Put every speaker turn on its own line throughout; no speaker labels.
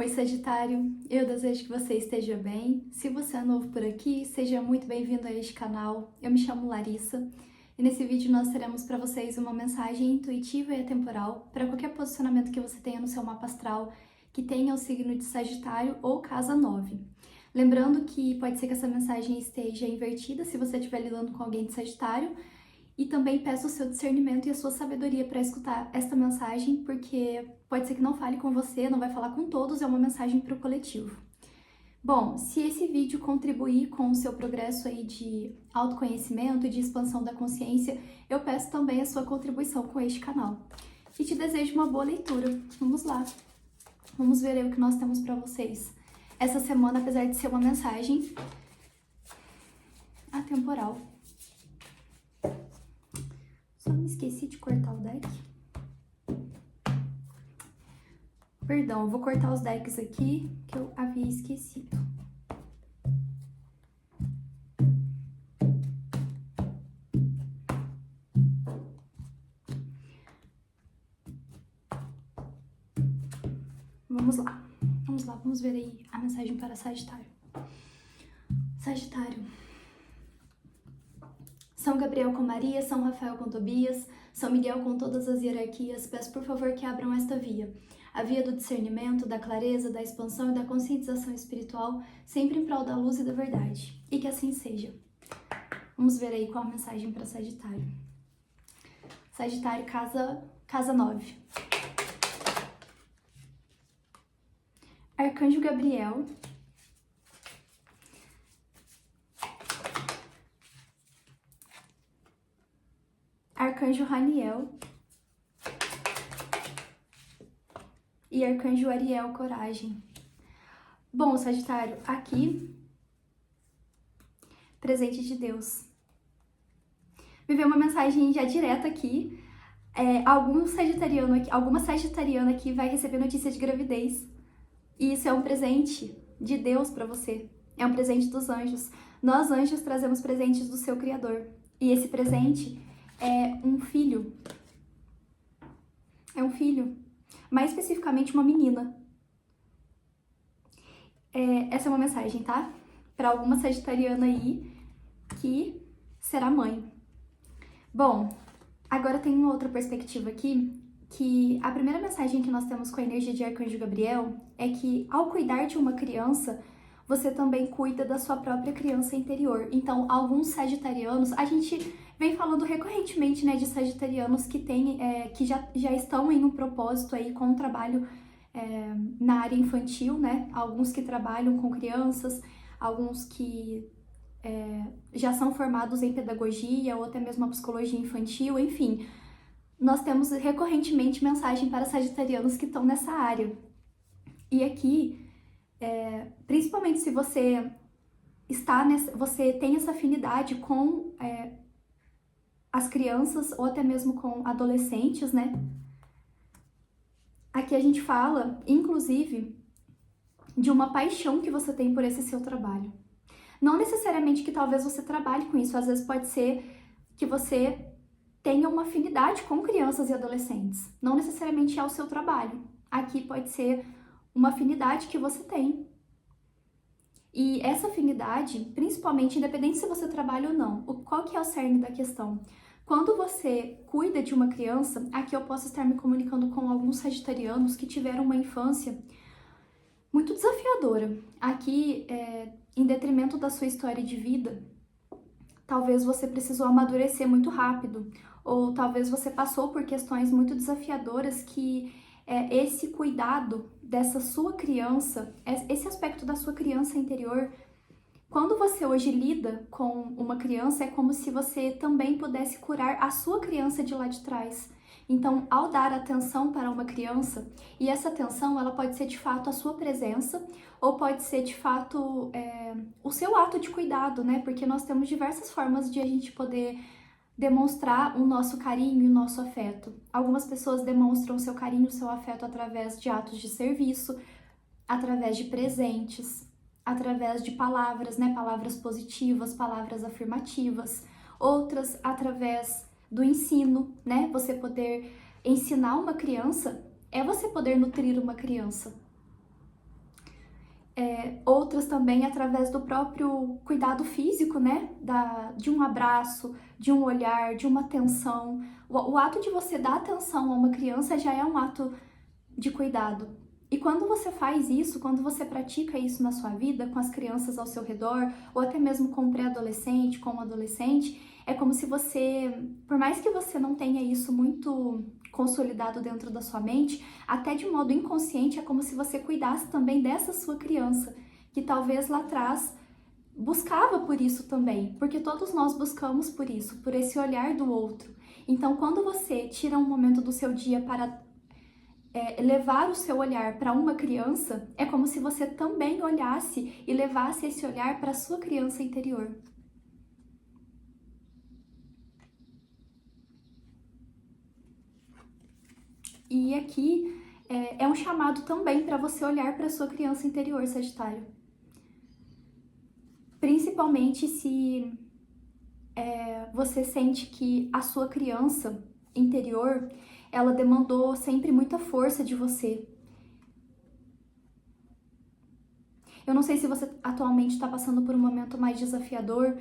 Oi, Sagitário! Eu desejo que você esteja bem. Se você é novo por aqui, seja muito bem-vindo a este canal. Eu me chamo Larissa e nesse vídeo nós teremos para vocês uma mensagem intuitiva e atemporal para qualquer posicionamento que você tenha no seu mapa astral que tenha o signo de Sagitário ou casa 9. Lembrando que pode ser que essa mensagem esteja invertida se você estiver lidando com alguém de Sagitário. E também peço o seu discernimento e a sua sabedoria para escutar esta mensagem, porque pode ser que não fale com você, não vai falar com todos, é uma mensagem para o coletivo. Bom, se esse vídeo contribuir com o seu progresso aí de autoconhecimento e de expansão da consciência, eu peço também a sua contribuição com este canal. E te desejo uma boa leitura. Vamos lá. Vamos ver aí o que nós temos para vocês. Essa semana, apesar de ser uma mensagem atemporal. Só me esqueci de cortar o deck. Perdão, eu vou cortar os decks aqui, que eu havia esquecido. Vamos ver aí a mensagem para Sagitário. Sagitário. São Gabriel com Maria, São Rafael com Tobias, São Miguel com todas as hierarquias, peço por favor que abram esta via. A via do discernimento, da clareza, da expansão e da conscientização espiritual, sempre em prol da luz e da verdade. E que assim seja. Vamos ver aí qual a mensagem para Sagitário. Sagitário, casa 9. Arcanjo Gabriel. Arcanjo Raniel e Arcanjo Ariel, coragem. Bom, Sagitário, aqui, presente de Deus. Me veio uma mensagem já direta aqui. Alguma sagitariana aqui vai receber notícia de gravidez. E isso é um presente de Deus para você. É um presente dos anjos. Nós, anjos, trazemos presentes do seu Criador. E esse presente é um filho. É um filho. Mais especificamente, uma menina. Essa é uma mensagem, tá? Para alguma sagitariana aí que será mãe. Bom, agora tem uma outra perspectiva aqui, que a primeira mensagem que nós temos com a energia de Arcanjo Gabriel é que ao cuidar de uma criança, você também cuida da sua própria criança interior. Então, alguns sagitarianos, a gente vem falando recorrentemente, né, de sagitarianos que que já estão em um propósito aí com um trabalho na área infantil, né? Alguns que trabalham com crianças, alguns que já são formados em pedagogia ou até mesmo a psicologia infantil, enfim. Nós temos recorrentemente mensagem para sagitarianos que estão nessa área. E aqui, principalmente se você você tem essa afinidade com as crianças ou até mesmo com adolescentes, né? Aqui a gente fala, inclusive, de uma paixão que você tem por esse seu trabalho. Não necessariamente que talvez você trabalhe com isso, às vezes pode ser que você tenha uma afinidade com crianças e adolescentes. Não necessariamente é o seu trabalho. Aqui pode ser uma afinidade que você tem. E essa afinidade, principalmente, independente se você trabalha ou não, qual que é o cerne da questão? Quando você cuida de uma criança, aqui eu posso estar me comunicando com alguns sagitarianos que tiveram uma infância muito desafiadora. Aqui, em detrimento da sua história de vida, talvez você precisou amadurecer muito rápido, ou talvez você passou por questões muito desafiadoras que esse cuidado dessa sua criança, esse aspecto da sua criança interior, quando você hoje lida com uma criança, é como se você também pudesse curar a sua criança de lá de trás. Então, ao dar atenção para uma criança, e essa atenção ela pode ser de fato a sua presença, ou pode ser de fato o seu ato de cuidado, né? Porque nós temos diversas formas de a gente poder demonstrar o nosso carinho e o nosso afeto. Algumas pessoas demonstram seu carinho, seu afeto através de atos de serviço, através de presentes, através de palavras, né? Palavras positivas, palavras afirmativas. Outras através do ensino, né? Você poder ensinar uma criança é você poder nutrir uma criança. outras também através do próprio cuidado físico, né? De um abraço, de um olhar, de uma atenção. O ato de você dar atenção a uma criança já é um ato de cuidado. E quando você faz isso, quando você pratica isso na sua vida, com as crianças ao seu redor, ou até mesmo com o pré-adolescente, com o adolescente, é como se você, por mais que você não tenha isso muito consolidado dentro da sua mente, até de modo inconsciente, é como se você cuidasse também dessa sua criança, que talvez lá atrás buscava por isso também, porque todos nós buscamos por isso, por esse olhar do outro. Então, quando você tira um momento do seu dia para levar o seu olhar para uma criança, é como se você também olhasse e levasse esse olhar para a sua criança interior. E aqui é um chamado também para você olhar para a sua criança interior, Sagitário. Principalmente se você sente que a sua criança interior, ela demandou sempre muita força de você. Eu não sei se você atualmente está passando por um momento mais desafiador,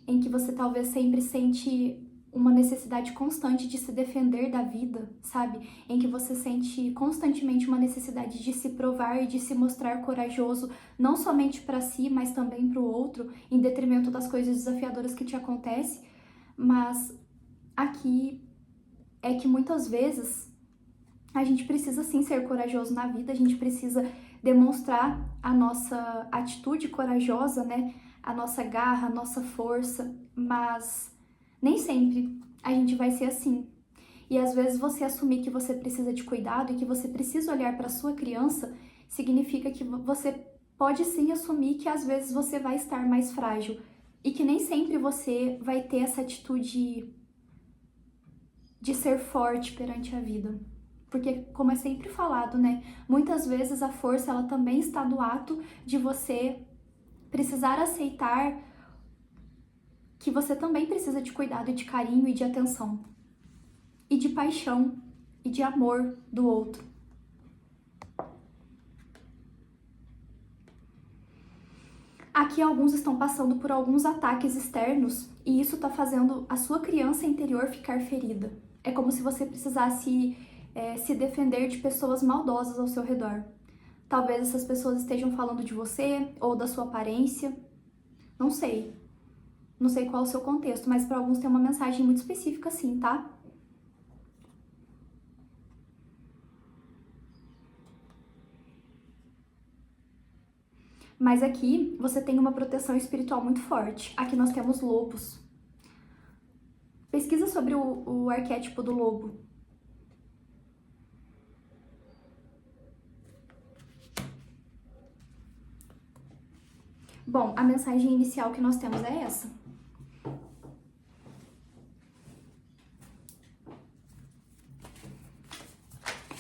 em que você talvez sempre sente uma necessidade constante de se defender da vida, sabe? Em que você sente constantemente uma necessidade de se provar e de se mostrar corajoso, não somente para si, mas também para o outro, em detrimento das coisas desafiadoras que te acontecem. Mas aqui é que muitas vezes a gente precisa sim ser corajoso na vida, a gente precisa demonstrar a nossa atitude corajosa, né? A nossa garra, a nossa força, mas nem sempre a gente vai ser assim. E às vezes você assumir que você precisa de cuidado e que você precisa olhar para sua criança, significa que você pode sim assumir que às vezes você vai estar mais frágil e que nem sempre você vai ter essa atitude de ser forte perante a vida. Porque, como é sempre falado, né? Muitas vezes a força, ela também está no ato de você precisar aceitar que você também precisa de cuidado e de carinho e de atenção. E de paixão e de amor do outro. Aqui alguns estão passando por alguns ataques externos e isso está fazendo a sua criança interior ficar ferida. É como se você precisasse se defender de pessoas maldosas ao seu redor. Talvez essas pessoas estejam falando de você ou da sua aparência. Não sei. Não sei qual é o seu contexto, mas para alguns tem uma mensagem muito específica assim, tá? Mas aqui você tem uma proteção espiritual muito forte. Aqui nós temos lobos. Pesquisa sobre o arquétipo do lobo. Bom, a mensagem inicial que nós temos é essa.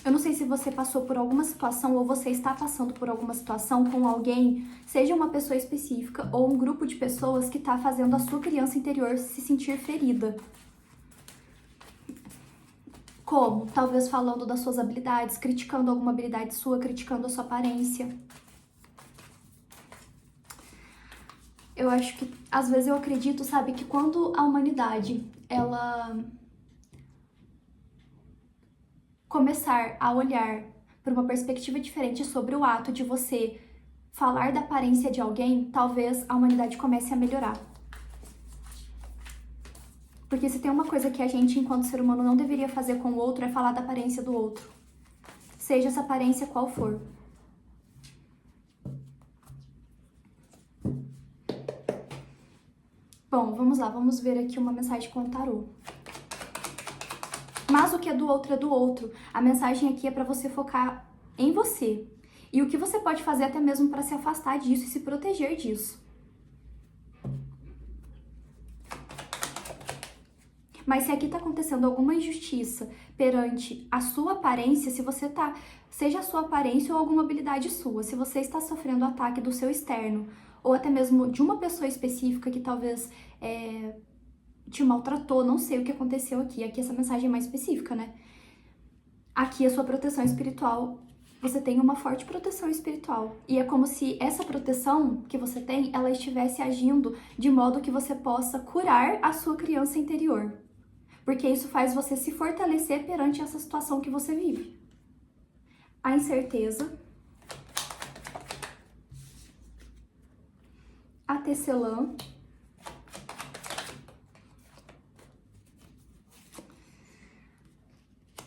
Eu não sei se você passou por alguma situação ou você está passando por alguma situação com alguém, seja uma pessoa específica ou um grupo de pessoas que está fazendo a sua criança interior se sentir ferida. Como? Talvez falando das suas habilidades, criticando alguma habilidade sua, criticando a sua aparência. Eu acho que, às vezes eu acredito, sabe, que quando a humanidade, ela começar a olhar por uma perspectiva diferente sobre o ato de você falar da aparência de alguém, talvez a humanidade comece a melhorar. Porque se tem uma coisa que a gente, enquanto ser humano, não deveria fazer com o outro, é falar da aparência do outro. Seja essa aparência qual for. Bom, vamos lá, vamos ver aqui uma mensagem com o tarô. Mas o que é do outro é do outro. A mensagem aqui é para você focar em você. E o que você pode fazer até mesmo para se afastar disso e se proteger disso. Mas se aqui tá acontecendo alguma injustiça perante a sua aparência, se você tá, seja a sua aparência ou alguma habilidade sua, se você está sofrendo ataque do seu externo, ou até mesmo de uma pessoa específica que talvez te maltratou, não sei o que aconteceu aqui. Aqui essa mensagem é mais específica, né? Aqui a sua proteção espiritual você tem uma forte proteção espiritual. E é como se essa proteção que você tem, ela estivesse agindo de modo que você possa curar a sua criança interior. Porque isso faz você se fortalecer perante essa situação que você vive. A incerteza, a tecelã,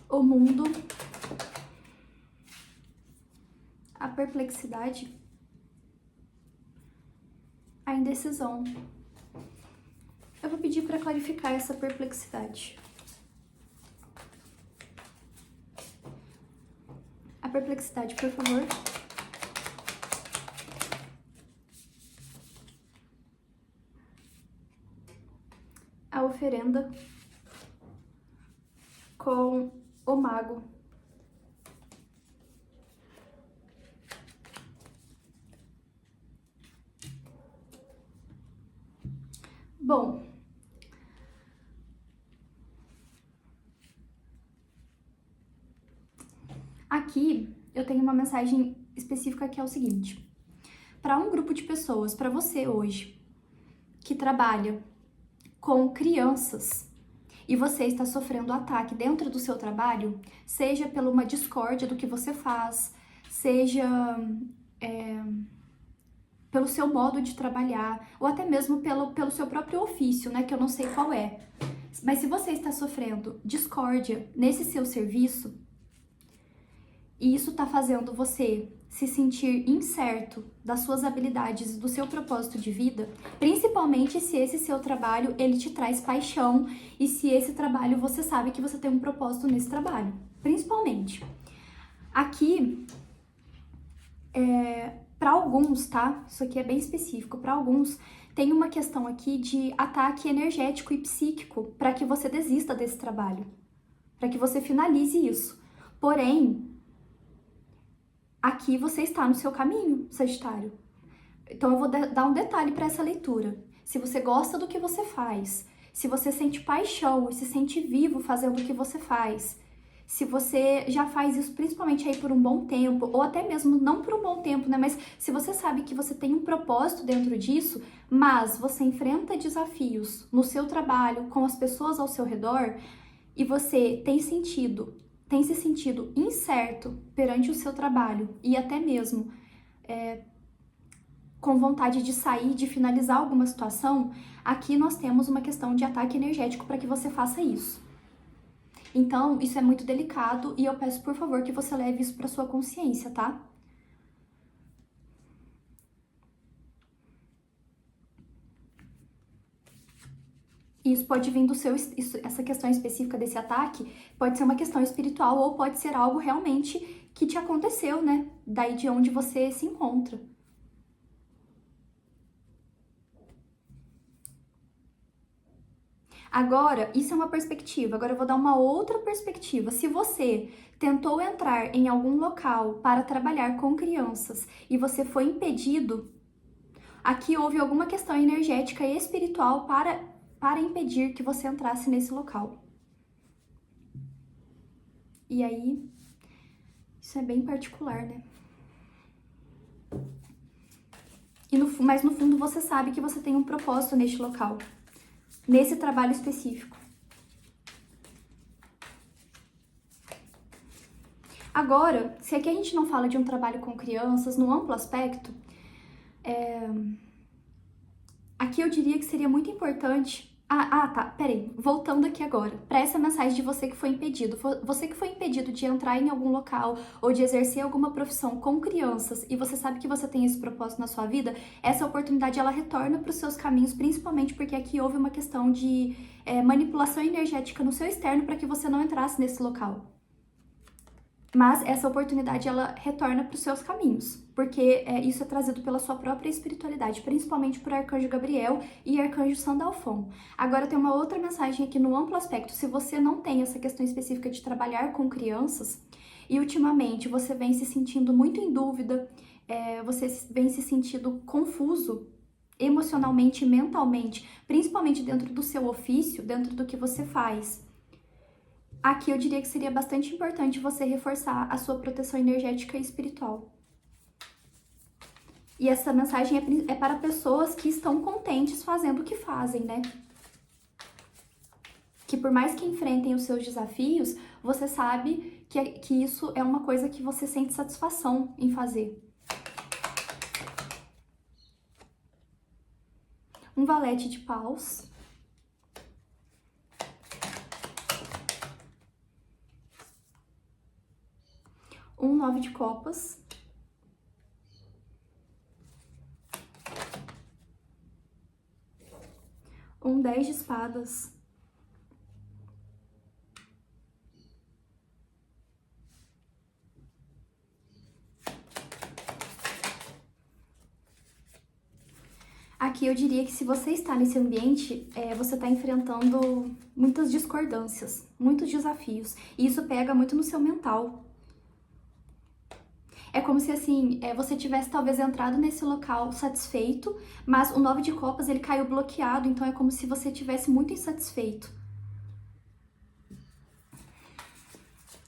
o mundo, a perplexidade, a indecisão. Eu vou pedir para clarificar essa perplexidade. A perplexidade, por favor. A oferenda com o mago. Bom, aqui eu tenho uma mensagem específica que é o seguinte: para um grupo de pessoas, para você hoje, que trabalha com crianças e você está sofrendo ataque dentro do seu trabalho, seja por uma discórdia do que você faz, seja pelo seu modo de trabalhar, ou até mesmo pelo seu próprio ofício, né, que eu não sei qual é. Mas se você está sofrendo discórdia nesse seu serviço, e isso está fazendo você se sentir incerto das suas habilidades e do seu propósito de vida, principalmente se esse seu trabalho, ele te traz paixão e se esse trabalho você sabe que você tem um propósito nesse trabalho, principalmente. Aqui, para alguns, tá? Isso aqui é bem específico, para alguns tem uma questão aqui de ataque energético e psíquico para que você desista desse trabalho, para que você finalize isso. Porém, aqui você está no seu caminho, Sagitário. Então eu vou dar um detalhe para essa leitura. Se você gosta do que você faz, se você sente paixão e se sente vivo fazendo o que você faz, se você já faz isso principalmente aí por um bom tempo, ou até mesmo não por um bom tempo, né? Mas se você sabe que você tem um propósito dentro disso, mas você enfrenta desafios no seu trabalho, com as pessoas ao seu redor, e você tem se sentido incerto perante o seu trabalho e até mesmo com vontade de sair, de finalizar alguma situação, aqui nós temos uma questão de ataque energético para que você faça isso. Então, isso é muito delicado e eu peço, por favor, que você leve isso para sua consciência, tá? Isso pode vir do seu... essa questão específica desse ataque pode ser uma questão espiritual ou pode ser algo realmente que te aconteceu, né? Daí de onde você se encontra. Agora, isso é uma perspectiva. Agora eu vou dar uma outra perspectiva. Se você tentou entrar em algum local para trabalhar com crianças e você foi impedido, aqui houve alguma questão energética e espiritual para impedir que você entrasse nesse local. E aí, isso é bem particular, né? Mas no fundo você sabe que você tem um propósito neste local, nesse trabalho específico. Agora, se aqui a gente não fala de um trabalho com crianças no amplo aspecto, aqui eu diria que seria muito importante... tá, peraí, voltando aqui agora, para essa mensagem de você que foi impedido. Você que foi impedido de entrar em algum local ou de exercer alguma profissão com crianças e você sabe que você tem esse propósito na sua vida, essa oportunidade ela retorna para os seus caminhos, principalmente porque aqui houve uma questão de manipulação energética no seu externo para que você não entrasse nesse local. Mas essa oportunidade, ela retorna para os seus caminhos, porque isso é trazido pela sua própria espiritualidade, principalmente por Arcanjo Gabriel e Arcanjo Sandalfon. Agora tem uma outra mensagem aqui no amplo aspecto. Se você não tem essa questão específica de trabalhar com crianças, e ultimamente você vem se sentindo muito em dúvida, você vem se sentindo confuso emocionalmente e mentalmente, principalmente dentro do seu ofício, dentro do que você faz. aqui eu diria que seria bastante importante você reforçar a sua proteção energética e espiritual. E essa mensagem é para pessoas que estão contentes fazendo o que fazem, né? Que por mais que enfrentem os seus desafios, você sabe que isso é uma coisa que você sente satisfação em fazer. Um valete de paus. Um 9 de copas. Um 10 de espadas. Aqui eu diria que se você está nesse ambiente, você está enfrentando muitas discordâncias, muitos desafios. E isso pega muito no seu mental. É como se, assim, você tivesse talvez entrado nesse local satisfeito, mas o 9 de copas, ele caiu bloqueado, então é como se você tivesse muito insatisfeito.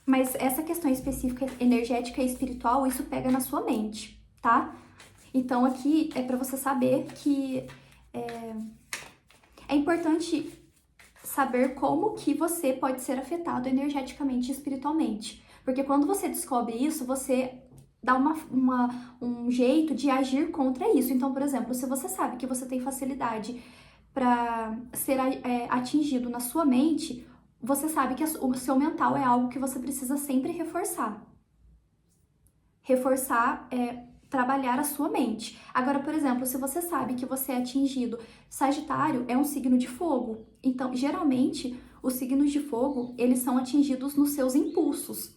Mas essa questão específica energética e espiritual, isso pega na sua mente, tá? Então aqui é para você saber que é importante saber como que você pode ser afetado energeticamente e espiritualmente. Porque quando você descobre isso, você dá um jeito de agir contra isso. Então, por exemplo, se você sabe que você tem facilidade para ser atingido na sua mente, você sabe que o seu mental é algo que você precisa sempre reforçar. Reforçar trabalhar a sua mente. Agora, por exemplo, se você sabe que você é atingido, Sagitário é um signo de fogo. Então, geralmente, os signos de fogo, eles são atingidos nos seus impulsos.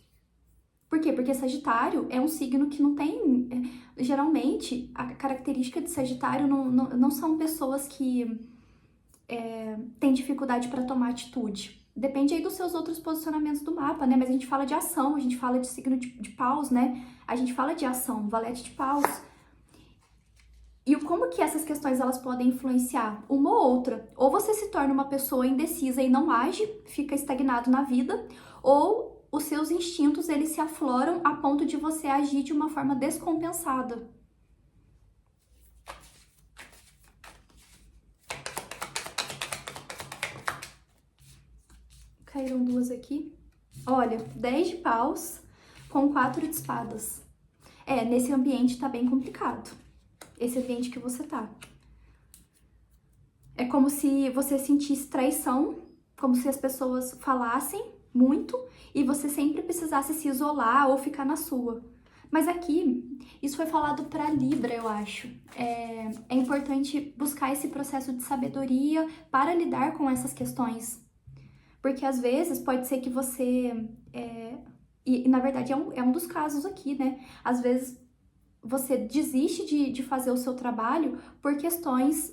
Por quê? Porque Sagitário é um signo que não tem... geralmente, a característica de Sagitário não são pessoas que têm dificuldade para tomar atitude. Depende aí dos seus outros posicionamentos do mapa, né? Mas a gente fala de ação, a gente fala de signo de paus, né? A gente fala de ação, valete de paus. E como que essas questões elas podem influenciar? Uma ou outra. Ou você se torna uma pessoa indecisa e não age, fica estagnado na vida, ou os seus instintos eles se afloram a ponto de você agir de uma forma descompensada. Caíram duas aqui. Olha, 10 de paus com 4 de espadas. Nesse ambiente tá bem complicado. Esse ambiente que você tá. É como se você sentisse traição, como se as pessoas falassem muito e você sempre precisasse se isolar ou ficar na sua. Mas aqui, isso foi falado para Libra, eu acho. É importante buscar esse processo de sabedoria para lidar com essas questões. Porque às vezes pode ser que você... E na verdade é um dos casos aqui, né? Às vezes você desiste de fazer o seu trabalho por questões...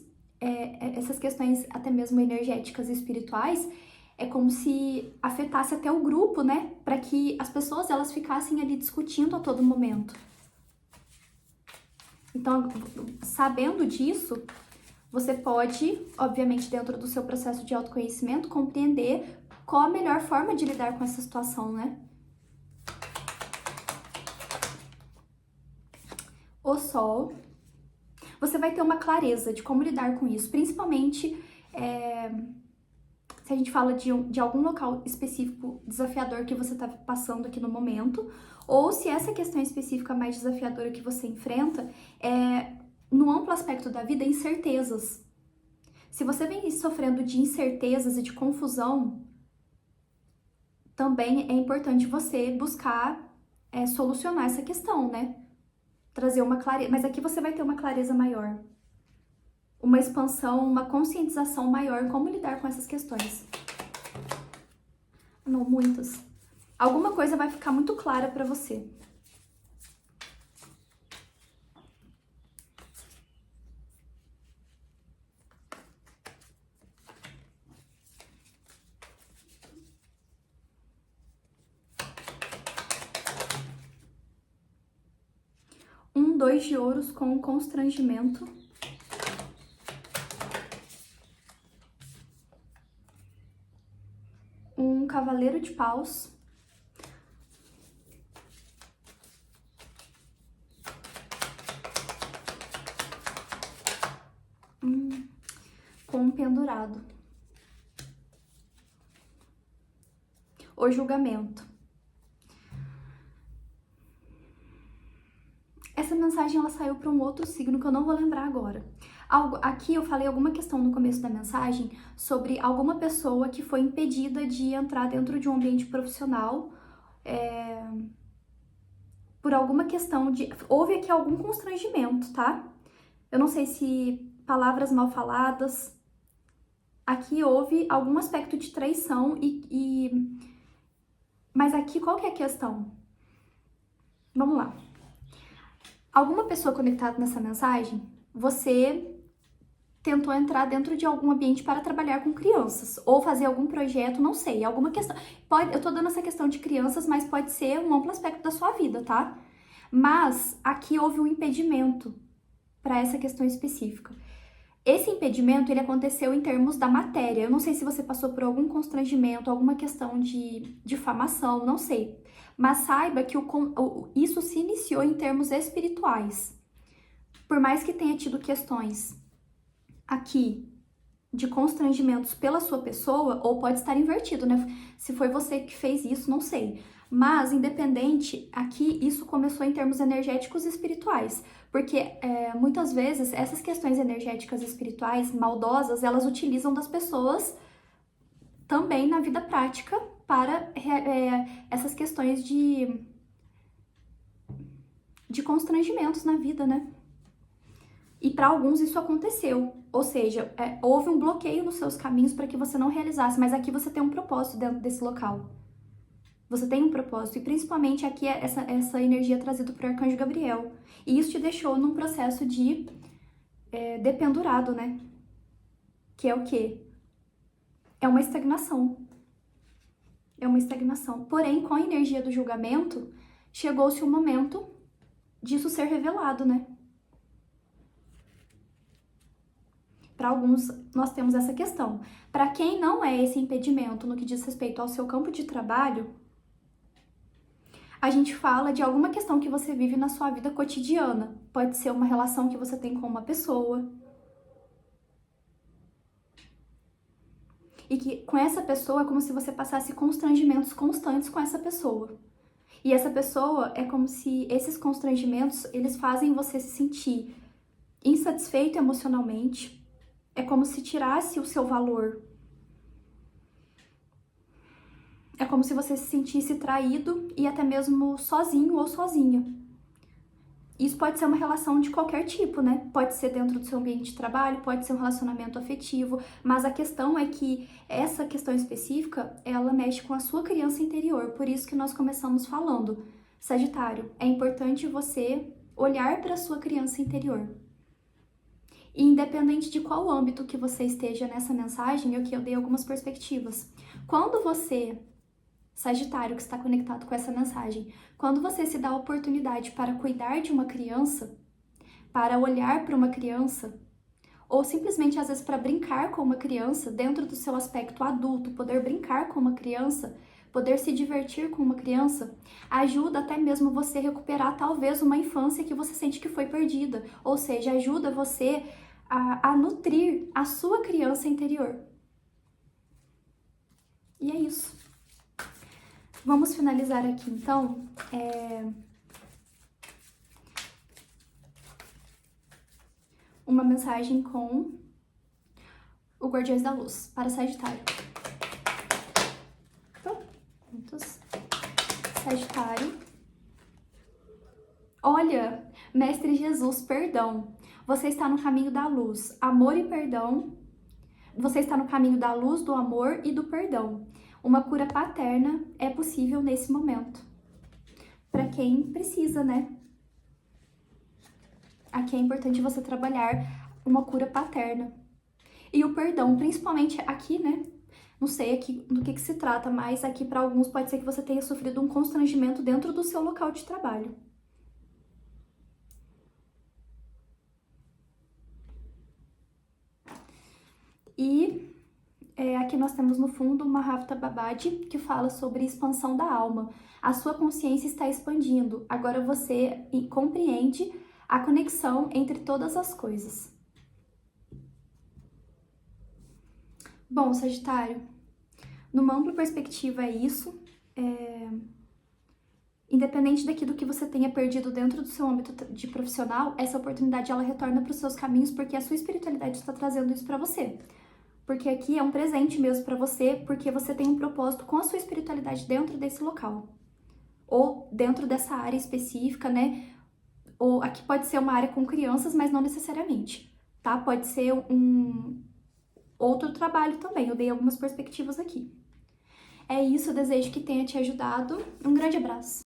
essas questões até mesmo energéticas e espirituais, é como se afetasse até o grupo, né? Para que as pessoas elas ficassem ali discutindo a todo momento. Então, sabendo disso, você pode, obviamente, dentro do seu processo de autoconhecimento, compreender qual a melhor forma de lidar com essa situação, né? O Sol. Você vai ter uma clareza de como lidar com isso, principalmente se a gente fala de algum local específico desafiador que você está passando aqui no momento, ou se essa questão específica mais desafiadora que você enfrenta no amplo aspecto da vida, incertezas. Se você vem sofrendo de incertezas e de confusão, também é importante você buscar solucionar essa questão, né? Trazer uma clareza, mas aqui você vai ter uma clareza maior. Uma expansão, uma conscientização maior em como lidar com essas questões. Não, muitas. Alguma coisa vai ficar muito clara para você. Um 2 de ouros com constrangimento. Um Cavaleiro de Paus. Com um pendurado. O julgamento. Essa mensagem ela saiu para um outro signo que eu não vou lembrar agora. Aqui eu falei alguma questão no começo da mensagem sobre alguma pessoa que foi impedida de entrar dentro de um ambiente profissional por alguma questão de... Houve aqui algum constrangimento, tá? Eu não sei se palavras mal faladas. Aqui houve algum aspecto de traição Mas aqui qual que é a questão? Vamos lá. Alguma pessoa conectada nessa mensagem, você tentou entrar dentro de algum ambiente para trabalhar com crianças, ou fazer algum projeto, não sei, alguma questão. Eu tô dando essa questão de crianças, mas pode ser um amplo aspecto da sua vida, tá? Mas aqui houve um impedimento para essa questão específica. Esse impedimento, ele aconteceu em termos da matéria. Eu não sei se você passou por algum constrangimento, alguma questão de difamação, não sei. Mas saiba que isso se iniciou em termos espirituais. Por mais que tenha tido questões aqui de constrangimentos pela sua pessoa, ou pode estar invertido, né? Se foi você que fez isso, não sei. Mas, independente, aqui isso começou em termos energéticos e espirituais. Porque muitas vezes essas questões energéticas e espirituais maldosas, elas utilizam das pessoas também na vida prática para essas questões de constrangimentos na vida, né? E para alguns isso aconteceu, ou seja, houve um bloqueio nos seus caminhos para que você não realizasse, mas aqui você tem um propósito dentro desse local. Você tem um propósito, e principalmente aqui é essa energia trazida por Arcanjo Gabriel. E isso te deixou num processo de dependurado, né? Que é o quê? É uma estagnação. É uma estagnação. Porém, com a energia do julgamento, chegou-se o momento disso ser revelado, né? Para alguns, nós temos essa questão. Para quem não é esse impedimento no que diz respeito ao seu campo de trabalho, a gente fala de alguma questão que você vive na sua vida cotidiana. Pode ser uma relação que você tem com uma pessoa. E que com essa pessoa é como se você passasse constrangimentos constantes com essa pessoa. E essa pessoa é como se esses constrangimentos, eles fazem você se sentir insatisfeito emocionalmente. É como se tirasse o seu valor. É como se você se sentisse traído e até mesmo sozinho ou sozinha. Isso pode ser uma relação de qualquer tipo, né? Pode ser dentro do seu ambiente de trabalho, pode ser um relacionamento afetivo, mas a questão é que essa questão específica, ela mexe com a sua criança interior. Por isso que nós começamos falando, Sagitário, é importante você olhar para a sua criança interior. E independente de qual âmbito que você esteja nessa mensagem, eu dei algumas perspectivas. Quando você, Sagitário, que está conectado com essa mensagem, quando você se dá a oportunidade para cuidar de uma criança, para olhar para uma criança, ou simplesmente às vezes para brincar com uma criança, dentro do seu aspecto adulto, poder brincar com uma criança, poder se divertir com uma criança, ajuda até mesmo você recuperar talvez uma infância que você sente que foi perdida, ou seja, ajuda você a nutrir a sua criança interior. E é isso. Vamos finalizar aqui, então, uma mensagem com o Guardiões da Luz para Sagitário. Então, juntos. Sagitário. Olha, Mestre Jesus, perdão. Você está no caminho da luz, amor e perdão. Você está no caminho da luz, do amor e do perdão. Uma cura paterna é possível nesse momento. Para quem precisa, né? Aqui é importante você trabalhar uma cura paterna. E o perdão, principalmente aqui, né? Não sei aqui do que se trata, mas aqui para alguns pode ser que você tenha sofrido um constrangimento dentro do seu local de trabalho. E aqui nós temos no fundo uma Hafta Babad que fala sobre expansão da alma. A sua consciência está expandindo. Agora você compreende a conexão entre todas as coisas. Bom, Sagitário, numa ampla perspectiva é isso. Independente daquilo que você tenha perdido dentro do seu âmbito de profissional, essa oportunidade ela retorna para os seus caminhos porque a sua espiritualidade está trazendo isso para você. Porque aqui é um presente mesmo para você, porque você tem um propósito com a sua espiritualidade dentro desse local. Ou dentro dessa área específica, né? Ou aqui pode ser uma área com crianças, mas não necessariamente, tá? Pode ser um outro trabalho também. Eu dei algumas perspectivas aqui. É isso, eu desejo que tenha te ajudado. Um grande abraço!